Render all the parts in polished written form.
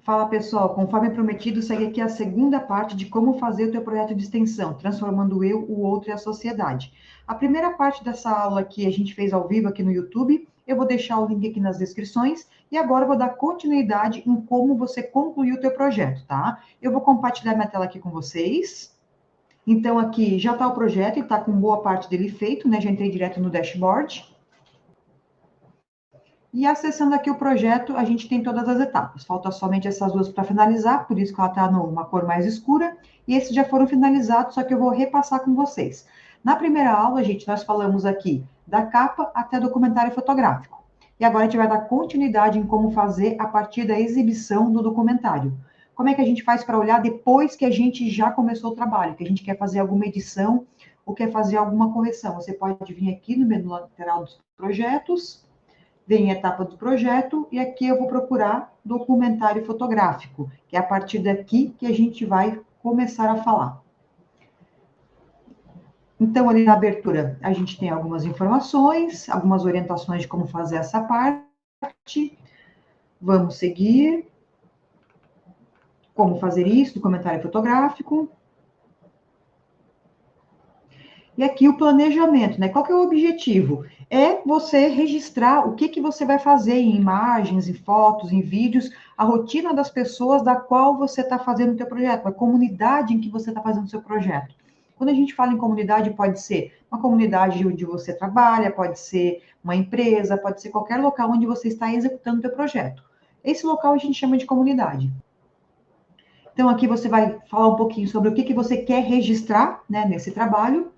Fala pessoal, conforme prometido, segue aqui a segunda parte de como fazer o teu projeto de extensão, transformando eu, o outro e a sociedade. A primeira parte dessa aula aqui a gente fez ao vivo aqui no YouTube, eu vou deixar o link aqui nas descrições e agora eu vou dar continuidade em como você concluir o teu projeto, tá? Eu vou compartilhar minha tela aqui com vocês. Então aqui já está o projeto, ele está com boa parte dele feito, né? Já entrei direto no dashboard. E acessando aqui o projeto, a gente tem todas as etapas. Falta somente essas duas para finalizar, por isso que ela está numa cor mais escura. E esses já foram finalizados, só que eu vou repassar com vocês. Na primeira aula, gente, nós falamos aqui da capa até documentário fotográfico. E agora a gente vai dar continuidade em como fazer a partir da exibição do documentário. Como é que a gente faz para olhar depois que a gente já começou o trabalho, que a gente quer fazer alguma edição ou quer fazer alguma correção. Você pode vir aqui no menu lateral dos projetos, vem a etapa do projeto, e aqui eu vou procurar documentário fotográfico, que é a partir daqui que a gente vai começar a falar. Então, ali na abertura, a gente tem algumas informações, algumas orientações de como fazer essa parte. Vamos seguir. Como fazer isso, documentário fotográfico. E aqui o planejamento, né? Qual que é o objetivo? É você registrar o que você vai fazer em imagens, em fotos, em vídeos, a rotina das pessoas da qual você está fazendo o teu projeto, a comunidade em que você está fazendo o seu projeto. Quando a gente fala em comunidade, pode ser uma comunidade onde você trabalha, pode ser uma empresa, pode ser qualquer local onde você está executando o teu projeto. Esse local a gente chama de comunidade. Então, aqui você vai falar um pouquinho sobre o que você quer registrar, né, nesse trabalho.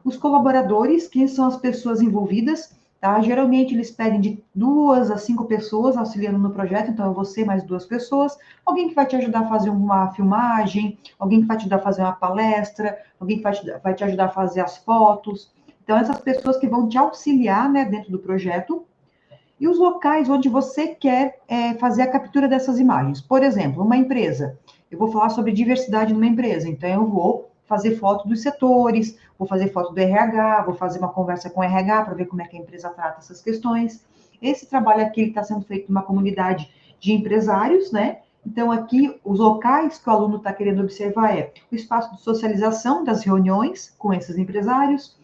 Os colaboradores, quem são as pessoas envolvidas, tá? Geralmente eles pedem de 2 a 5 pessoas auxiliando no projeto, então é você mais 2 pessoas, alguém que vai te ajudar a fazer uma filmagem, alguém que vai te ajudar a fazer uma palestra, alguém que vai te ajudar a fazer as fotos. Então, essas pessoas que vão te auxiliar, né, dentro do projeto. E os locais onde você quer fazer a captura dessas imagens. Por exemplo, uma empresa. Eu vou falar sobre diversidade numa empresa, então eu vou fazer foto dos setores, vou fazer foto do RH, vou fazer uma conversa com o RH para ver como é que a empresa trata essas questões. Esse trabalho aqui está sendo feito numa comunidade de empresários, né? Então, aqui, os locais que o aluno está querendo observar é o espaço de socialização das reuniões com esses empresários,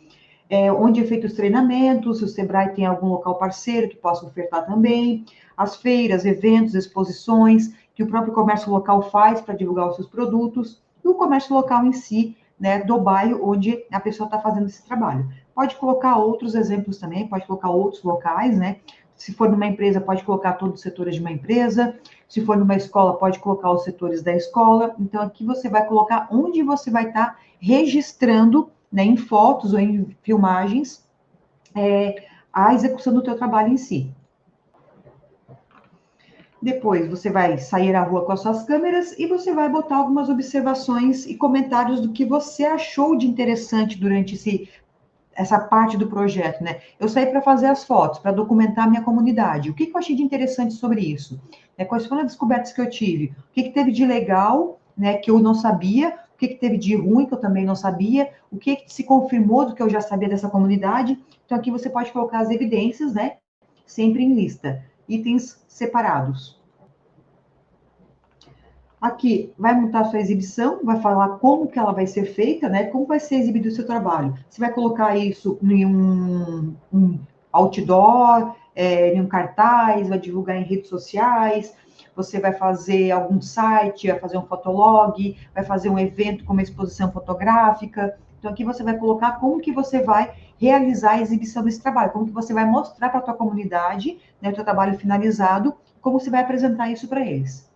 onde é feito os treinamentos, se o Sebrae tem algum local parceiro que possa ofertar também, as feiras, eventos, exposições, que o próprio comércio local faz para divulgar os seus produtos, e o comércio local em si, né, do bairro onde a pessoa está fazendo esse trabalho. Pode colocar outros exemplos também, pode colocar outros locais, né? Se for numa empresa, pode colocar todos os setores de uma empresa. Se for numa escola, pode colocar os setores da escola. Então, aqui você vai colocar onde você vai estar registrando, né, em fotos ou em filmagens, a execução do teu trabalho em si. Depois você vai sair à rua com as suas câmeras e você vai botar algumas observações e comentários do que você achou de interessante durante essa parte do projeto, né? Eu saí para fazer as fotos, para documentar a minha comunidade. O que eu achei de interessante sobre isso? Quais foram as descobertas que eu tive? O que teve de legal, né, que eu não sabia? O que teve de ruim que eu também não sabia? O que se confirmou do que eu já sabia dessa comunidade? Então, aqui você pode colocar as evidências, né? Sempre em lista, itens separados. Aqui, vai montar a sua exibição, vai falar como que ela vai ser feita, né? Como vai ser exibido o seu trabalho. Você vai colocar isso em um outdoor, em um cartaz, vai divulgar em redes sociais, você vai fazer algum site, vai fazer um fotolog, vai fazer um evento com uma exposição fotográfica. Então, aqui você vai colocar como que você vai realizar a exibição desse trabalho, como que você vai mostrar para a tua comunidade, né, o teu trabalho finalizado, como você vai apresentar isso para eles.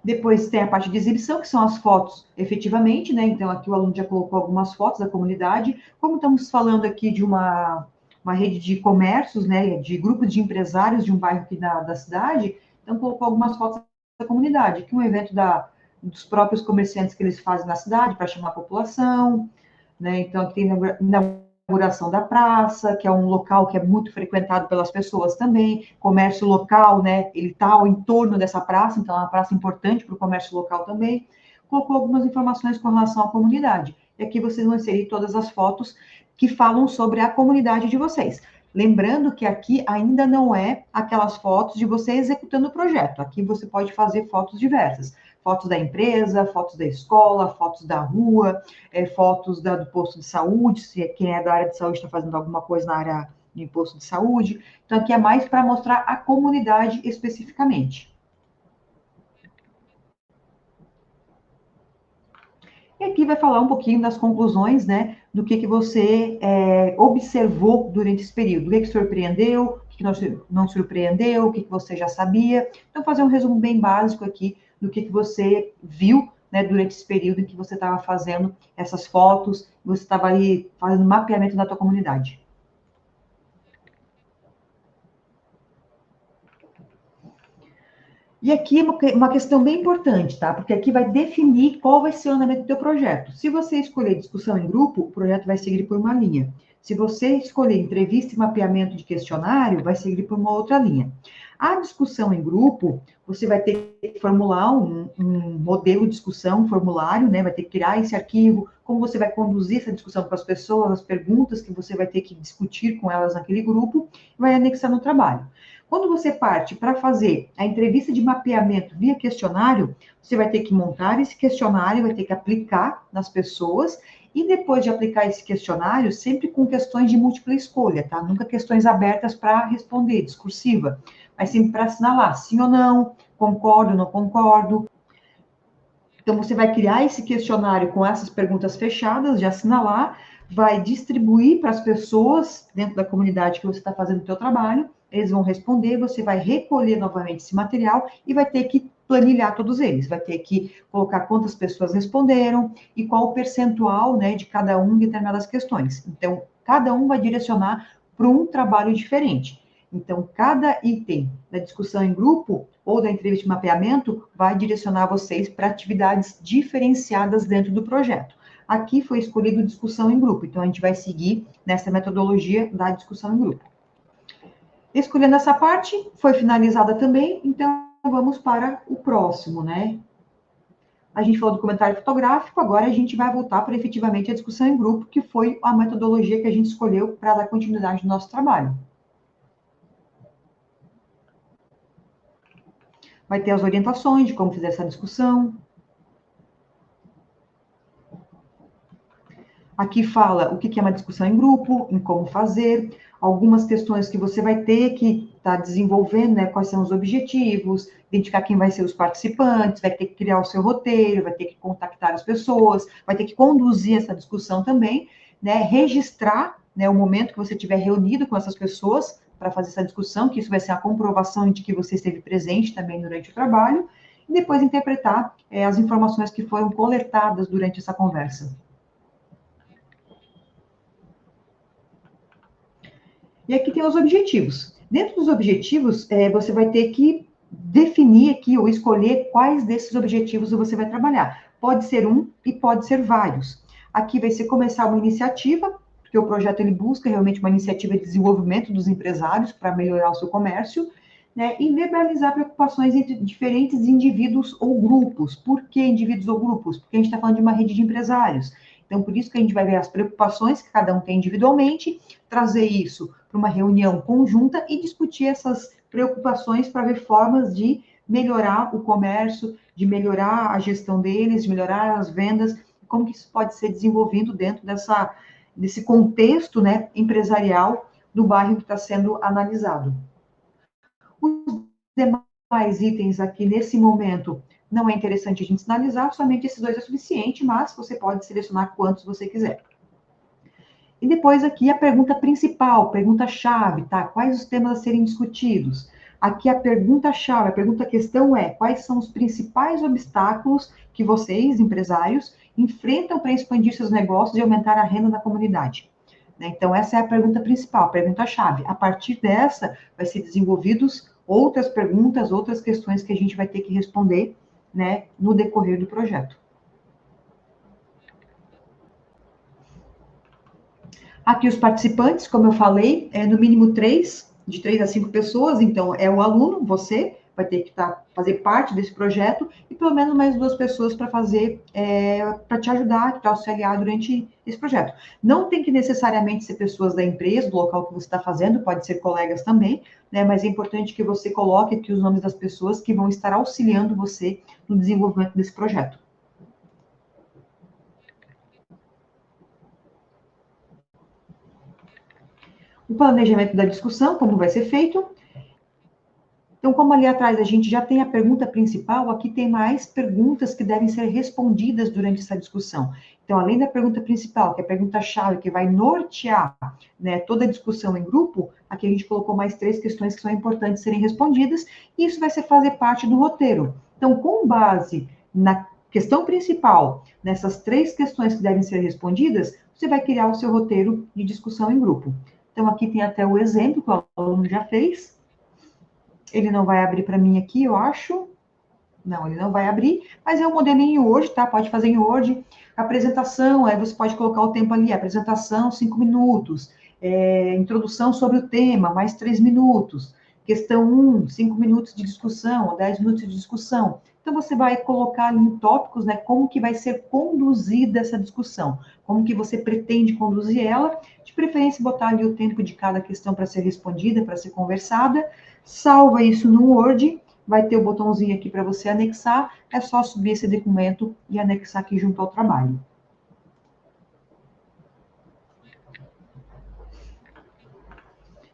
Depois tem a parte de exibição, que são as fotos efetivamente, né? Então, aqui o aluno já colocou algumas fotos da comunidade. Como estamos falando aqui de uma rede de comércios, né? De grupos de empresários de um bairro aqui da cidade, então colocou algumas fotos da comunidade, que é um evento dos próprios comerciantes que eles fazem na cidade para chamar a população, né? Então, aqui tem inauguração da praça, que é um local que é muito frequentado pelas pessoas também, comércio local, né, ele está ao entorno dessa praça, então é uma praça importante para o comércio local também. Colocou algumas informações com relação à comunidade. E aqui vocês vão inserir todas as fotos, que falam sobre a comunidade de vocês. Lembrando que aqui ainda não é aquelas fotos de você executando o projeto. Aqui você pode fazer fotos diversas. Fotos da empresa, fotos da escola, fotos da rua, fotos do posto de saúde, se quem é da área de saúde está fazendo alguma coisa na área de posto de saúde. Então, aqui é mais para mostrar a comunidade especificamente. E aqui vai falar um pouquinho das conclusões, né, do que você observou durante esse período. O que surpreendeu, o que não surpreendeu, o que você já sabia. Então, fazer um resumo bem básico aqui do que você viu, né, durante esse período em que você estava fazendo essas fotos, você estava ali fazendo mapeamento da tua comunidade. E aqui uma questão bem importante, tá? Porque aqui vai definir qual vai ser o andamento do teu projeto. Se você escolher discussão em grupo, o projeto vai seguir por uma linha. Se você escolher entrevista e mapeamento de questionário, vai seguir por uma outra linha. A discussão em grupo, você vai ter que formular um modelo de discussão, um formulário, né? Vai ter que criar esse arquivo, como você vai conduzir essa discussão com as pessoas, as perguntas que você vai ter que discutir com elas naquele grupo, vai anexar no trabalho. Quando você parte para fazer a entrevista de mapeamento via questionário, você vai ter que montar esse questionário, vai ter que aplicar nas pessoas, e depois de aplicar esse questionário, sempre com questões de múltipla escolha, tá? Nunca questões abertas para responder, discursiva, mas sempre para assinalar sim ou não, concordo, não concordo. Então, você vai criar esse questionário com essas perguntas fechadas, de assinalar, vai distribuir para as pessoas dentro da comunidade que você está fazendo o seu trabalho, eles vão responder, você vai recolher novamente esse material e vai ter que planilhar todos eles, vai ter que colocar quantas pessoas responderam e qual o percentual, né, de cada um em determinadas questões. Então, cada um vai direcionar para um trabalho diferente. Então, cada item da discussão em grupo ou da entrevista de mapeamento vai direcionar vocês para atividades diferenciadas dentro do projeto. Aqui foi escolhido discussão em grupo, então a gente vai seguir nessa metodologia da discussão em grupo. Escolhendo essa parte, foi finalizada também, então vamos para o próximo, né? A gente falou do comentário fotográfico, agora a gente vai voltar para efetivamente a discussão em grupo, que foi a metodologia que a gente escolheu para dar continuidade no nosso trabalho. Vai ter as orientações de como fazer essa discussão. Aqui fala o que é uma discussão em grupo, em como fazer, algumas questões que você vai ter que estar desenvolvendo, né? Quais são os objetivos, identificar quem vai ser os participantes, vai ter que criar o seu roteiro, vai ter que contactar as pessoas, vai ter que conduzir essa discussão também, né? Registrar, né, o momento que você estiver reunido com essas pessoas para fazer essa discussão, que isso vai ser a comprovação de que você esteve presente também durante o trabalho, e depois interpretar as informações que foram coletadas durante essa conversa. E aqui tem os objetivos. Dentro dos objetivos, você vai ter que definir aqui ou escolher quais desses objetivos você vai trabalhar. Pode ser um e pode ser vários. Aqui vai ser começar uma iniciativa, porque o projeto ele busca realmente uma iniciativa de desenvolvimento dos empresários para melhorar o seu comércio, né, e verbalizar preocupações entre diferentes indivíduos ou grupos. Por que indivíduos ou grupos? Porque a gente está falando de uma rede de empresários. Então, por isso que a gente vai ver as preocupações que cada um tem individualmente, trazer isso para uma reunião conjunta e discutir essas preocupações para ver formas de melhorar o comércio, de melhorar a gestão deles, de melhorar as vendas, como que isso pode ser desenvolvido dentro desse contexto, né, empresarial do bairro que está sendo analisado. Os demais itens aqui, nesse momento, não é interessante a gente sinalizar, somente esses dois é suficiente, mas você pode selecionar quantos você quiser. E depois aqui a pergunta principal, pergunta-chave, tá? Quais os temas a serem discutidos? Aqui a pergunta-chave, a pergunta-questão é: quais são os principais obstáculos que vocês, empresários, enfrentam para expandir seus negócios e aumentar a renda da comunidade? Então, essa é a pergunta principal, a pergunta-chave. A partir dessa, vai ser desenvolvidos outras perguntas, outras questões que a gente vai ter que responder, né, no decorrer do projeto. Aqui os participantes, como eu falei, no mínimo 3, de 3 a 5 pessoas, então é o aluno, você, vai ter que fazer parte desse projeto, e pelo menos mais 2 pessoas para fazer, para te ajudar, te auxiliar durante esse projeto. Não tem que necessariamente ser pessoas da empresa, do local que você está fazendo, pode ser colegas também, né? Mas é importante que você coloque aqui os nomes das pessoas que vão estar auxiliando você no desenvolvimento desse projeto. O planejamento da discussão, como vai ser feito. Então, como ali atrás a gente já tem a pergunta principal, aqui tem mais perguntas que devem ser respondidas durante essa discussão. Então, além da pergunta principal, que é a pergunta-chave, que vai nortear, né, toda a discussão em grupo, aqui a gente colocou mais 3 questões que são importantes serem respondidas, e isso vai fazer parte do roteiro. Então, com base na questão principal, nessas 3 questões que devem ser respondidas, você vai criar o seu roteiro de discussão em grupo. Então, aqui tem até o exemplo que o aluno já fez. Ele não vai abrir para mim aqui, eu acho. Não, ele não vai abrir, mas é um modelinho em Word, tá? Pode fazer em Word. Apresentação, aí você pode colocar o tempo ali, apresentação, 5 minutos. Introdução sobre o tema, mais 3 minutos. Questão 1, 5 minutos de discussão, ou 10 minutos de discussão. Então, você vai colocar ali em tópicos, né, como que vai ser conduzida essa discussão, como que você pretende conduzir ela, de preferência botar ali o tempo de cada questão para ser respondida, para ser conversada, salva isso no Word, vai ter o botãozinho aqui para você anexar, é só subir esse documento e anexar aqui junto ao trabalho.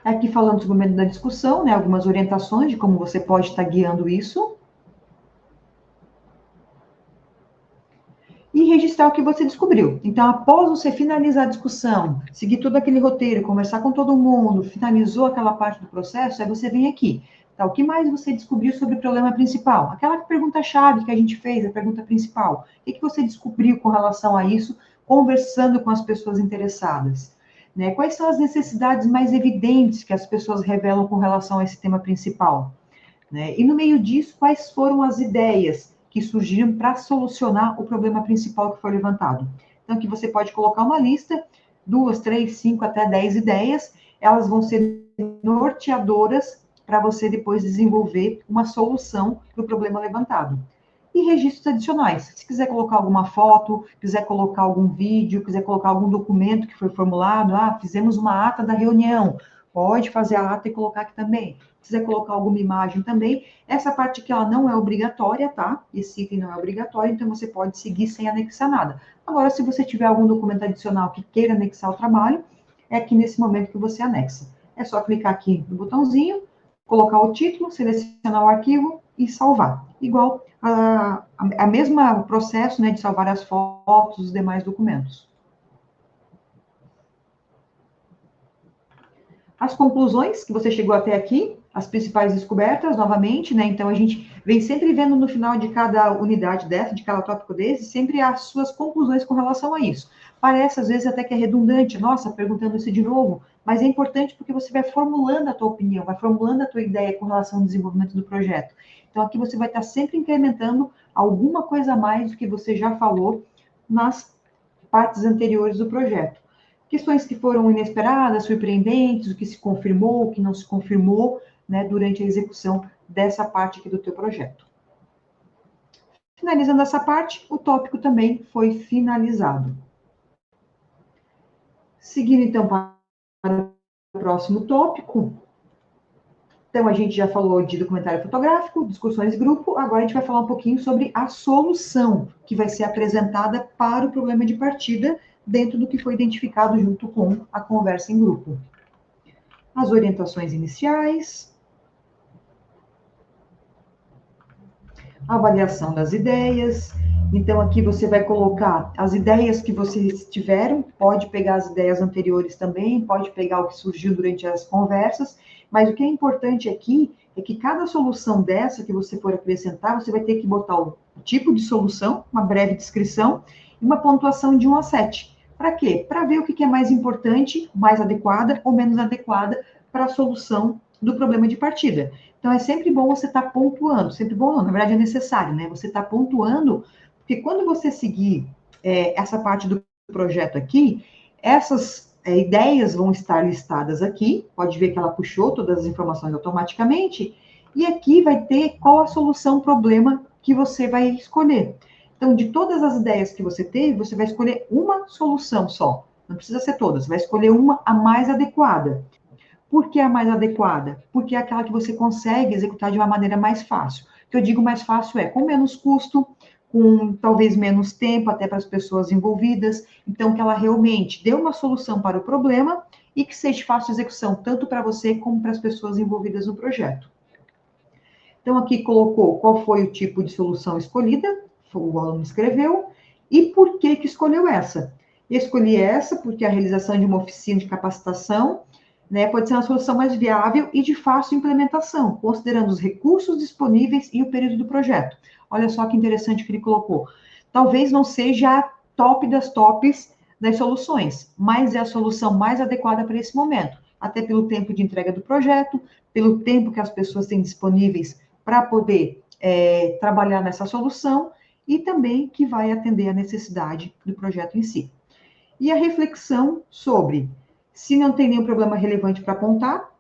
Aqui falando sobre o momento da discussão, né, algumas orientações de como você pode estar guiando isso. E registrar o que você descobriu. Então, após você finalizar a discussão, seguir todo aquele roteiro, conversar com todo mundo, finalizou aquela parte do processo, aí você vem aqui. Tá, o que mais você descobriu sobre o problema principal? Aquela pergunta-chave que a gente fez, a pergunta principal. O que você descobriu com relação a isso, conversando com as pessoas interessadas? Né? Quais são as necessidades mais evidentes que as pessoas revelam com relação a esse tema principal? Né? E no meio disso, quais foram as ideias que surgiram para solucionar o problema principal que foi levantado? Então, aqui você pode colocar uma lista, 2, 3, 5, até 10 ideias, elas vão ser norteadoras para você depois desenvolver uma solução para o problema levantado. E registros adicionais. Se quiser colocar alguma foto, quiser colocar algum vídeo, quiser colocar algum documento que foi formulado, fizemos uma ata da reunião, pode fazer a ata e colocar aqui também. Se quiser colocar alguma imagem também, essa parte aqui ela não é obrigatória, tá? Esse item não é obrigatório, então você pode seguir sem anexar nada. Agora, se você tiver algum documento adicional que queira anexar o trabalho, é aqui nesse momento que você anexa. É só clicar aqui no botãozinho, colocar o título, selecionar o arquivo e salvar. Igual a mesma processo, né, de salvar as fotos, os demais documentos. As conclusões que você chegou até aqui, as principais descobertas, novamente, né? Então, a gente vem sempre vendo no final de cada unidade dessa, de cada tópico desse, sempre as suas conclusões com relação a isso. Parece, às vezes, até que é redundante, nossa, perguntando isso de novo, mas é importante porque você vai formulando a tua opinião, vai formulando a tua ideia com relação ao desenvolvimento do projeto. Então, aqui você vai estar sempre incrementando alguma coisa a mais do que você já falou nas partes anteriores do projeto. Questões que foram inesperadas, surpreendentes, o que se confirmou, o que não se confirmou, né, durante a execução dessa parte aqui do teu projeto. Finalizando essa parte, o tópico também foi finalizado. Seguindo, então, para o próximo tópico. Então, a gente já falou de documentário fotográfico, discussões de grupo, agora a gente vai falar um pouquinho sobre a solução que vai ser apresentada para o problema de partida, dentro do que foi identificado junto com a conversa em grupo. As orientações iniciais, a avaliação das ideias. Então, aqui você vai colocar as ideias que vocês tiveram, pode pegar as ideias anteriores também, pode pegar o que surgiu durante as conversas, mas o que é importante aqui é que cada solução dessa que você for acrescentar, você vai ter que botar o tipo de solução, uma breve descrição, e uma pontuação de 1 a 7. Para quê? Para ver o que é mais importante, mais adequada ou menos adequada para a solução do problema de partida. Então, é sempre bom você estar pontuando, sempre bom não, na verdade é necessário, né? Você está pontuando, porque quando você seguir essa parte do projeto aqui, essas ideias vão estar listadas aqui, pode ver que ela puxou todas as informações automaticamente, E aqui vai ter qual a solução, problema que você vai escolher. Então, de todas as ideias que você teve, você vai escolher uma solução só. Não precisa ser todas, você vai escolher uma a mais adequada. Por que a mais adequada? Porque é aquela que você consegue executar de uma maneira mais fácil. O que eu digo mais fácil é com menos custo, com talvez menos tempo até para as pessoas envolvidas. Então, que ela realmente dê uma solução para o problema e que seja fácil de execução, tanto para você como para as pessoas envolvidas no projeto. Então, aqui colocou qual foi o tipo de solução escolhida, o aluno escreveu, e por que que escolheu essa. Eu escolhi essa porque a realização de uma oficina de capacitação, né, pode ser uma solução mais viável e de fácil implementação, considerando os recursos disponíveis e o período do projeto. Olha só que interessante que ele colocou. Talvez não seja a top das tops das soluções, mas é a solução mais adequada para esse momento, até pelo tempo de entrega do projeto, pelo tempo que as pessoas têm disponíveis para poder trabalhar nessa solução e também que vai atender a necessidade do projeto em si. E a reflexão sobre se não tem nenhum problema relevante para apontar,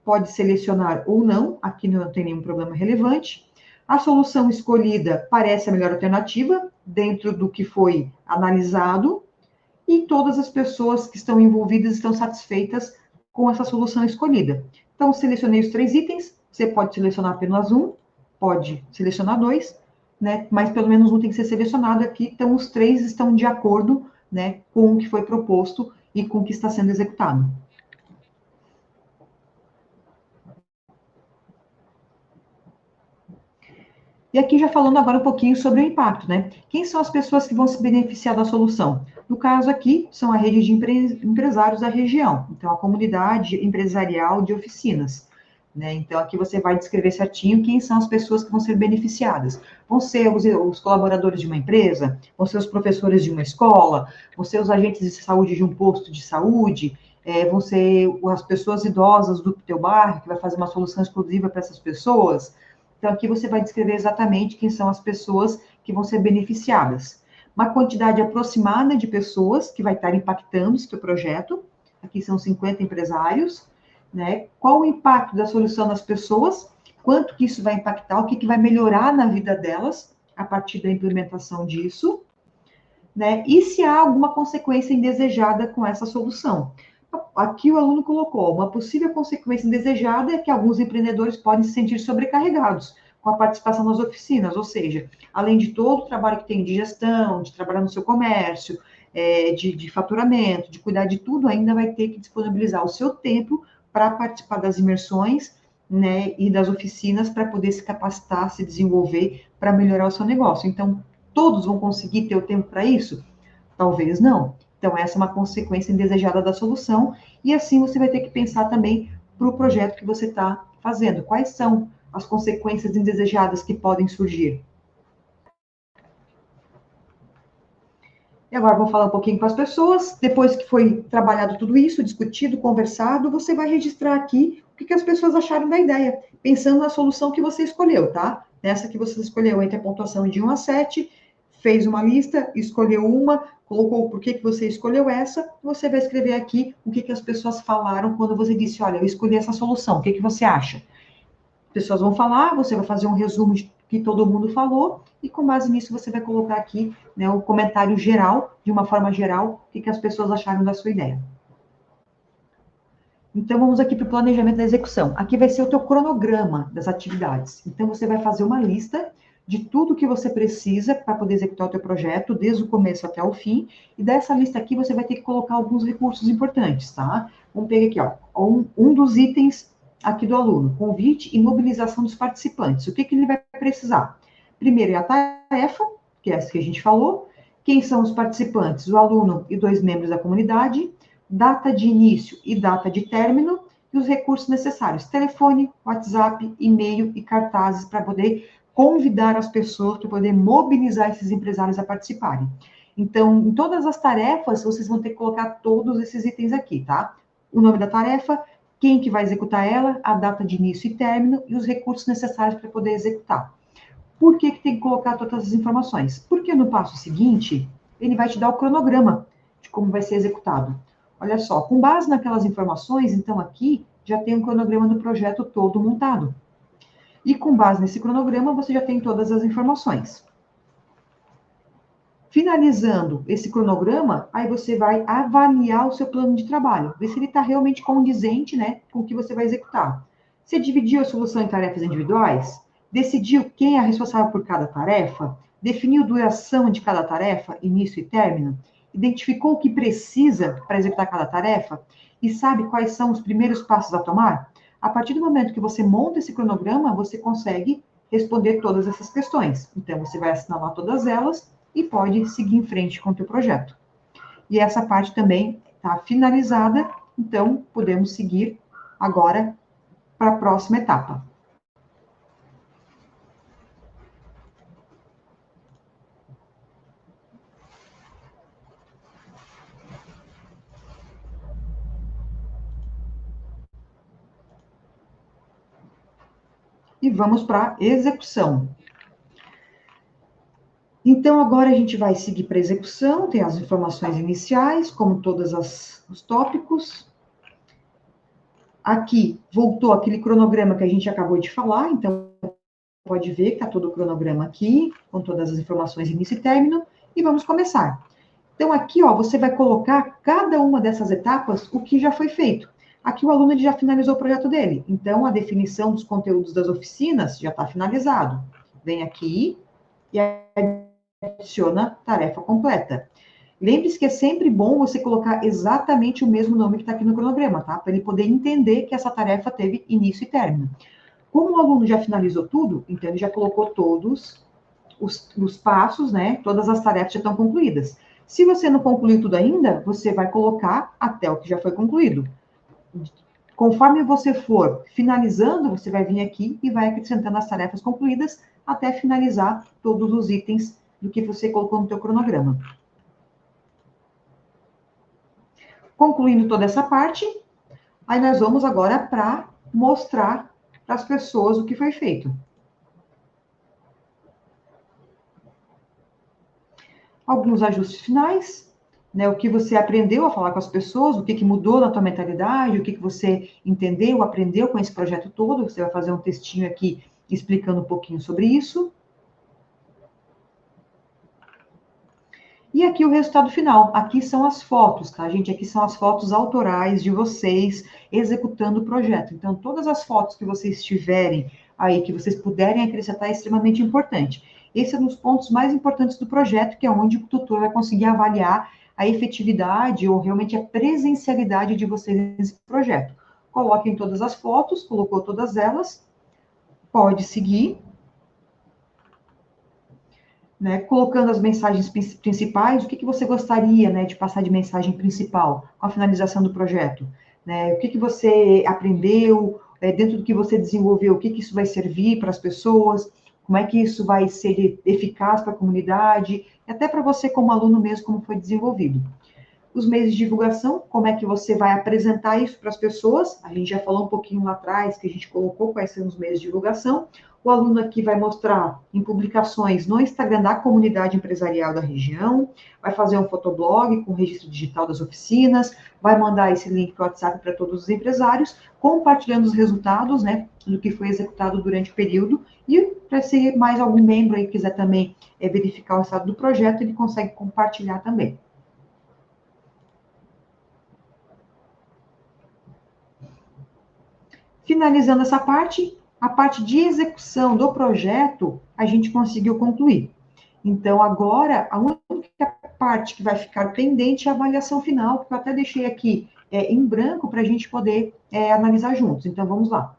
pode selecionar ou não, aqui não tem nenhum problema relevante. A solução escolhida parece a melhor alternativa dentro do que foi analisado e todas as pessoas que estão envolvidas estão satisfeitas com essa solução escolhida. Então, selecionei os 3 itens, você pode selecionar apenas um, pode selecionar 2, né? Mas pelo menos um tem que ser selecionado aqui, então os 3 estão de acordo, né, com o que foi proposto e com o que está sendo executado. E aqui já falando agora um pouquinho sobre o impacto, né? Quem são as pessoas que vão se beneficiar da solução? No caso aqui, são a rede de empresários da região, então a comunidade empresarial de oficinas. Né? Então, aqui você vai descrever certinho quem são as pessoas que vão ser beneficiadas. Vão ser os colaboradores de uma empresa, vão ser os professores de uma escola, vão ser os agentes de saúde de um posto de saúde, vão ser as pessoas idosas do teu bairro, que vai fazer uma solução exclusiva para essas pessoas. Então, aqui você vai descrever exatamente quem são as pessoas que vão ser beneficiadas. Uma quantidade aproximada de pessoas que vai estar impactando esse teu projeto. Aqui são 50 empresários. Né? Qual o impacto da solução nas pessoas? Quanto que isso vai impactar? O que, que vai melhorar na vida delas a partir da implementação disso? Né? E se há alguma consequência indesejada com essa solução? Aqui o aluno colocou, uma possível consequência indesejada é que alguns empreendedores podem se sentir sobrecarregados com a participação nas oficinas, ou seja, além de todo o trabalho que tem de gestão, de trabalhar no seu comércio, de faturamento, de cuidar de tudo, ainda vai ter que disponibilizar o seu tempo para participar das imersões, né, e das oficinas para poder se capacitar, se desenvolver, para melhorar o seu negócio. Então, todos vão conseguir ter o tempo para isso? Talvez não. Então, essa é uma consequência indesejada da solução, e assim você vai ter que pensar também para o projeto que você está fazendo. Quais são as consequências indesejadas que podem surgir? E agora vou falar um pouquinho com as pessoas. Depois que foi trabalhado tudo isso, discutido, conversado, você vai registrar aqui o que as pessoas acharam da ideia, pensando na solução que você escolheu, tá? Nessa que você escolheu entre a pontuação de 1 a 7, fez uma lista, escolheu uma, colocou por que você escolheu essa, você vai escrever aqui o que as pessoas falaram quando você disse, olha, eu escolhi essa solução, o que você acha? Pessoas vão falar, você vai fazer um resumo de que todo mundo falou, e com base nisso você vai colocar aqui, né, o comentário geral, de uma forma geral, o que as pessoas acharam da sua ideia. Então, vamos aqui para o planejamento da execução. Aqui vai ser o teu cronograma das atividades. Então, você vai fazer uma lista de tudo que você precisa para poder executar o teu projeto, desde o começo até o fim, e dessa lista aqui você vai ter que colocar alguns recursos importantes, tá? Vamos pegar aqui, ó, um dos itens aqui do aluno, convite e mobilização dos participantes. O que ele vai precisar? Primeiro é a tarefa, que é essa que a gente falou. Quem são os participantes? O aluno e 2 membros da comunidade, data de início e data de término, e os recursos necessários, telefone, WhatsApp, e-mail e cartazes para poder convidar as pessoas, para poder mobilizar esses empresários a participarem. Então, em todas as tarefas, vocês vão ter que colocar todos esses itens aqui, tá? O nome da tarefa, quem que vai executar ela, a data de início e término e os recursos necessários para poder executar. Por que tem que colocar todas as informações? Porque no passo seguinte, ele vai te dar o cronograma de como vai ser executado. Olha só, com base naquelas informações, então aqui já tem um cronograma do projeto todo montado. E com base nesse cronograma, você já tem todas as informações. Finalizando esse cronograma, aí você vai avaliar o seu plano de trabalho, ver se ele está realmente condizente, né, com o que você vai executar. Você dividiu a solução em tarefas individuais? Decidiu quem é responsável por cada tarefa? Definiu duração de cada tarefa, início e término? Identificou o que precisa para executar cada tarefa? E sabe quais são os primeiros passos a tomar? A partir do momento que você monta esse cronograma, você consegue responder todas essas questões. Então, você vai assinalar todas elas e pode seguir em frente com o teu projeto. E essa parte também está finalizada, então podemos seguir agora para a próxima etapa. E vamos para a execução. Então, agora a gente vai seguir para a execução, tem as informações iniciais, como todos os tópicos. Aqui, voltou aquele cronograma que a gente acabou de falar, então, pode ver que está todo o cronograma aqui, com todas as informações início e término, e vamos começar. Então, aqui, ó, você vai colocar cada uma dessas etapas, o que já foi feito. Aqui o aluno ele já finalizou o projeto dele, então a definição dos conteúdos das oficinas já está finalizado. Vem aqui e adiciona tarefa completa. Lembre-se que é sempre bom você colocar exatamente o mesmo nome que está aqui no cronograma, tá? Para ele poder entender que essa tarefa teve início e término. Como o aluno já finalizou tudo, então ele já colocou todos os passos, né? Todas as tarefas já estão concluídas. Se você não concluiu tudo ainda, você vai colocar até o que já foi concluído. Conforme você for finalizando, você vai vir aqui e vai acrescentando as tarefas concluídas até finalizar todos os itens do que você colocou no teu cronograma. Concluindo toda essa parte, aí nós vamos agora para mostrar para as pessoas o que foi feito. Alguns ajustes finais, né, o que você aprendeu a falar com as pessoas, o que mudou na tua mentalidade, o que você entendeu, aprendeu com esse projeto todo. Você vai fazer um textinho aqui explicando um pouquinho sobre isso. E aqui o resultado final. Aqui são as fotos, tá, gente? Aqui são as fotos autorais de vocês executando o projeto. Então, todas as fotos que vocês tiverem aí, que vocês puderem acrescentar, é extremamente importante. Esse é um dos pontos mais importantes do projeto, que é onde o tutor vai conseguir avaliar a efetividade ou realmente a presencialidade de vocês nesse projeto. Coloquem todas as fotos, colocou todas elas, pode seguir. Né, colocando as mensagens principais, o que você gostaria, né, de passar de mensagem principal com a finalização do projeto, né, o que você aprendeu, dentro do que você desenvolveu, o que isso vai servir para as pessoas, como é que isso vai ser eficaz para a comunidade, e até para você como aluno mesmo, como foi desenvolvido. Os meios de divulgação, como é que você vai apresentar isso para as pessoas, a gente já falou um pouquinho lá atrás, que a gente colocou quais são os meios de divulgação. O aluno aqui vai mostrar em publicações no Instagram da comunidade empresarial da região, vai fazer um fotoblog com registro digital das oficinas, vai mandar esse link para o WhatsApp para todos os empresários, compartilhando os resultados, né, do que foi executado durante o período, e para se mais algum membro aí quiser também verificar o estado do projeto, ele consegue compartilhar também. Finalizando essa parte, a parte de execução do projeto, a gente conseguiu concluir. Então, agora, a única parte que vai ficar pendente é a avaliação final, que eu até deixei aqui em branco para a gente poder analisar juntos. Então, vamos lá.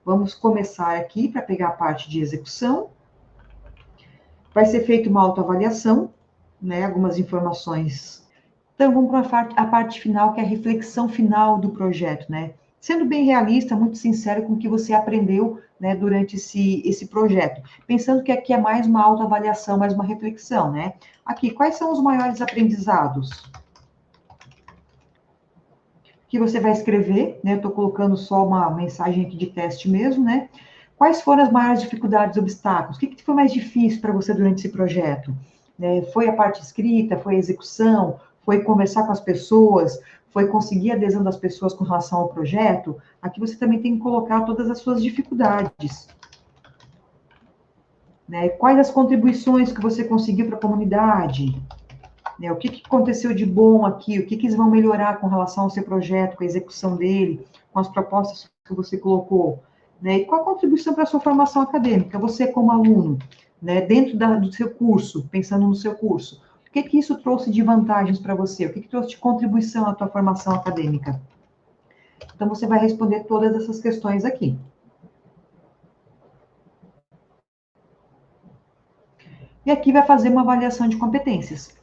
Vamos começar aqui para pegar a parte de execução. Vai ser feita uma autoavaliação, né, algumas informações. Então, vamos para a parte final, que é a reflexão final do projeto, né? Sendo bem realista, muito sincero com o que você aprendeu, né, durante esse projeto. Pensando que aqui é mais uma autoavaliação, mais uma reflexão, né? Aqui, quais são os maiores aprendizados? Que você vai escrever, né? Eu estou colocando só uma mensagem aqui de teste mesmo, né? Quais foram as maiores dificuldades, obstáculos? O que foi mais difícil para você durante esse projeto? Foi a parte escrita, foi a execução, foi conversar com as pessoas, foi conseguir a adesão das pessoas com relação ao projeto? Aqui você também tem que colocar todas as suas dificuldades. né? Quais as contribuições que você conseguiu para a comunidade? Né? O que, que aconteceu de bom aqui? O que, que eles vão melhorar com relação ao seu projeto, com a execução dele, com as propostas que você colocou? Né? E qual a contribuição para a sua formação acadêmica? Você como aluno, né? Dentro do seu curso, pensando no seu curso, o que, que isso trouxe de vantagens para você? O que, que trouxe de contribuição à tua formação acadêmica? Então, você vai responder todas essas questões aqui. E aqui vai fazer uma avaliação de competências.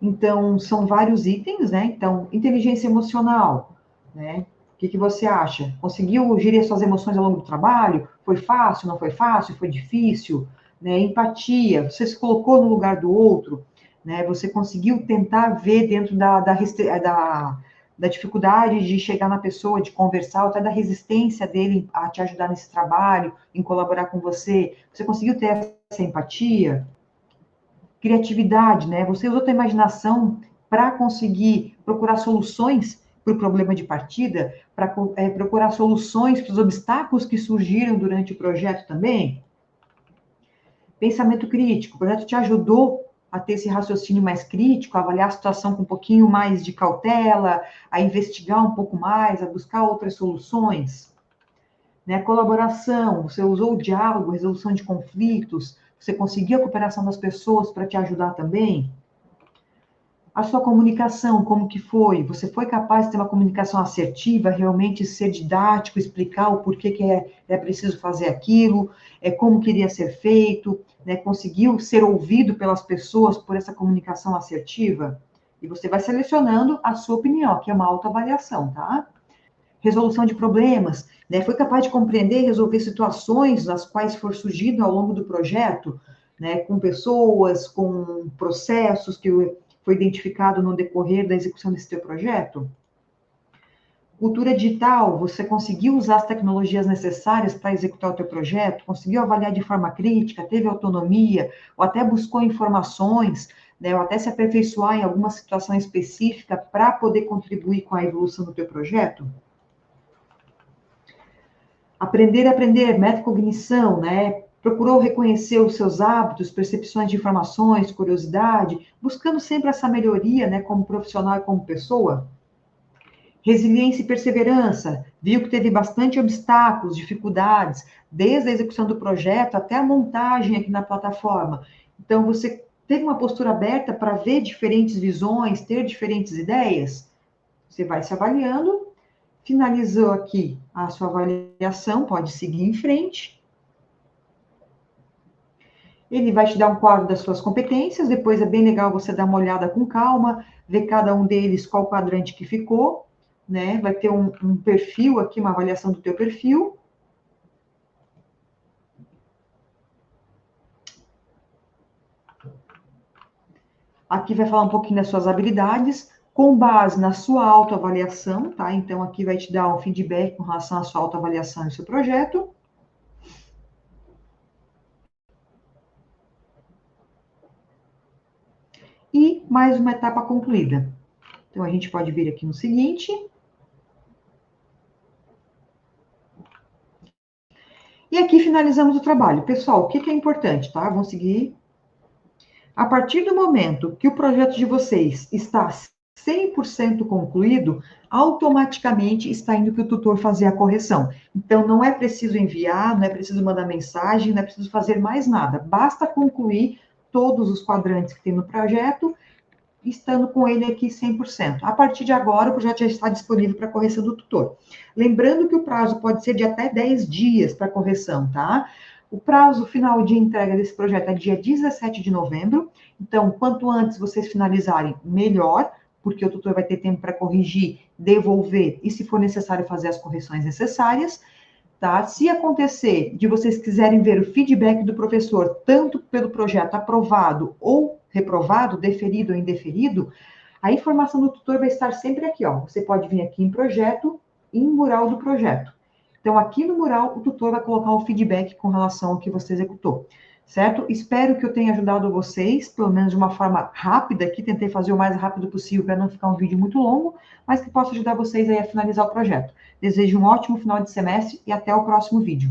Então, são vários itens, né? Então, inteligência emocional, né? O que, que você acha? Conseguiu gerir suas emoções ao longo do trabalho? Foi fácil, não foi fácil? Foi difícil? Né? Empatia, você se colocou no lugar do outro, né? Você conseguiu tentar ver dentro da dificuldade de chegar na pessoa, de conversar, ou até da resistência dele a te ajudar nesse trabalho, em colaborar com você. Você conseguiu ter essa empatia? Criatividade, né? Você usou a sua imaginação para conseguir procurar soluções para o problema de partida, para procurar soluções para os obstáculos que surgiram durante o projeto também. Pensamento crítico, o projeto te ajudou a ter esse raciocínio mais crítico, a avaliar a situação com um pouquinho mais de cautela, a investigar um pouco mais, a buscar outras soluções. Né? Colaboração, você usou o diálogo, resolução de conflitos, você conseguiu a cooperação das pessoas para te ajudar também? A sua comunicação, como que foi? Você foi capaz de ter uma comunicação assertiva, realmente ser didático, explicar o porquê que é preciso fazer aquilo, como queria ser feito, né? Conseguiu ser ouvido pelas pessoas por essa comunicação assertiva? E você vai selecionando a sua opinião, que é uma autoavaliação, tá? Resolução de problemas, né? Foi capaz de compreender e resolver situações nas quais for surgido ao longo do projeto, né? Com pessoas, com processos que foi identificado no decorrer da execução desse teu projeto? Cultura digital, você conseguiu usar as tecnologias necessárias para executar o teu projeto? Conseguiu avaliar de forma crítica? Teve autonomia? Ou até buscou informações, né? Ou até se aperfeiçoar em alguma situação específica para poder contribuir com a evolução do teu projeto? Aprender, metacognição, né? Procurou reconhecer os seus hábitos, percepções de informações, curiosidade, buscando sempre essa melhoria, né, como profissional e como pessoa. Resiliência e perseverança, viu que teve bastante obstáculos, dificuldades, desde a execução do projeto até a montagem aqui na plataforma. Então, você teve uma postura aberta para ver diferentes visões, ter diferentes ideias? Você vai se avaliando. Finalizou aqui a sua avaliação, pode seguir em frente. Ele vai te dar um quadro das suas competências, depois é bem legal você dar uma olhada com calma, ver cada um deles, qual quadrante que ficou, né? Vai ter um perfil aqui, uma avaliação do teu perfil. Aqui vai falar um pouquinho das suas habilidades, com base na sua autoavaliação, tá? Então, aqui vai te dar um feedback com relação à sua autoavaliação e seu projeto. E mais uma etapa concluída. Então, a gente pode vir aqui no seguinte. E aqui finalizamos o trabalho. Pessoal, o que é importante, tá? Vamos seguir. A partir do momento que o projeto de vocês está 100% concluído, automaticamente está indo para o tutor fazer a correção. Então, não é preciso enviar, não é preciso mandar mensagem, não é preciso fazer mais nada. Basta concluir todos os quadrantes que tem no projeto, estando com ele aqui 100%. A partir de agora, o projeto já está disponível para correção do tutor. Lembrando que o prazo pode ser de até 10 dias para correção, tá? O prazo final de entrega desse projeto é dia 17 de novembro. Então, quanto antes vocês finalizarem, melhor, porque o tutor vai ter tempo para corrigir, devolver e, se for necessário, fazer as correções necessárias. Tá? Se acontecer de vocês quiserem ver o feedback do professor, tanto pelo projeto aprovado ou reprovado, deferido ou indeferido, a informação do tutor vai estar sempre aqui, ó. Você pode vir aqui em projeto e em mural do projeto. Então, aqui no mural, o tutor vai colocar o feedback com relação ao que você executou, certo? Espero que eu tenha ajudado vocês, pelo menos de uma forma rápida aqui, tentei fazer o mais rápido possível para não ficar um vídeo muito longo, mas que possa ajudar vocês aí a finalizar o projeto. Desejo um ótimo final de semestre e até o próximo vídeo.